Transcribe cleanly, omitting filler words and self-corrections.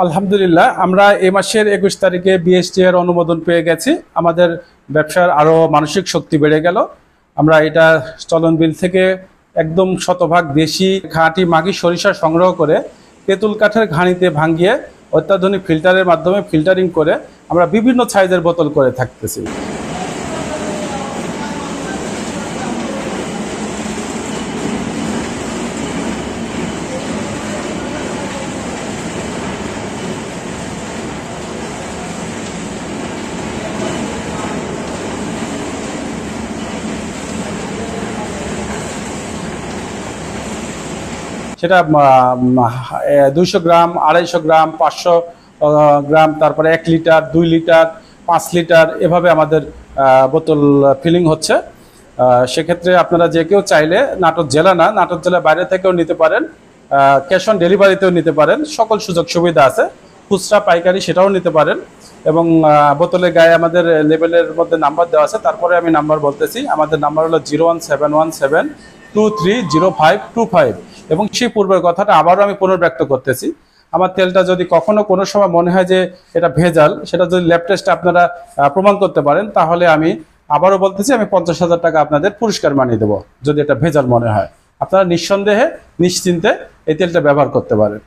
আলহামদুলিল্লাহ, আমরা এই মাসের 21 তারিখে বিএসটি এর অনুমোদন পেয়ে গেছি। আমাদের ব্যবসার আরো মানসিক শক্তি বেড়ে গেল। আমরা এটা চলন বিল থেকে একদম শতভাগ দেশি খাঁটি মাগি সরিষা সংগ্রহ করে তেঁতুল কাঠের ঘানিতে ভাঙিয়ে অত্যাধুনিক ফিল্টারের মাধ্যমে ফিল্টারিং করে আমরা বিভিন্ন সাইজের বোতল করে থাকতেছি। সেটা 200 গ্রাম, 250 গ্রাম, 500 গ্রাম, তারপরে 1 লিটার, 2 লিটার, 5 লিটার, এভাবে আমাদের বোতল ফিলিং হচ্ছে। সেক্ষেত্রে আপনারা যে কেউ চাইলে নাটোর জেলা না, নাটোর জেলার বাইরে থেকেও নিতে পারেন, ক্যাশ অন ডেলিভারিতেও নিতে পারেন, সকল সুযোগ সুবিধা আছে। খুচরা পাইকারি সেটাও নিতে পারেন। এবং বোতলের গায়ে আমাদের লেবেলের মধ্যে নাম্বার দেওয়া আছে, তারপরে আমি নাম্বার বলতেছি। আমাদের নাম্বার হলো 01717230525। এবং সেই পূর্বের কথাটা আবারও আমি পুনর্ব্যক্ত করতেছি। আমার তেলটা যদি কখনো কোনো সময় মনে হয় যে এটা ভেজাল, সেটা যদি ল্যাব টেস্টে আপনারা প্রমাণ করতে পারেন, তাহলে আমি আবারও বলতেছি, আমি 50,000 টাকা আপনাদের পুরস্কার মানিয়ে দেবো যদি এটা ভেজাল মনে হয়। আপনারা নিঃসন্দেহে নিশ্চিন্তে এই তেলটা ব্যবহার করতে পারেন।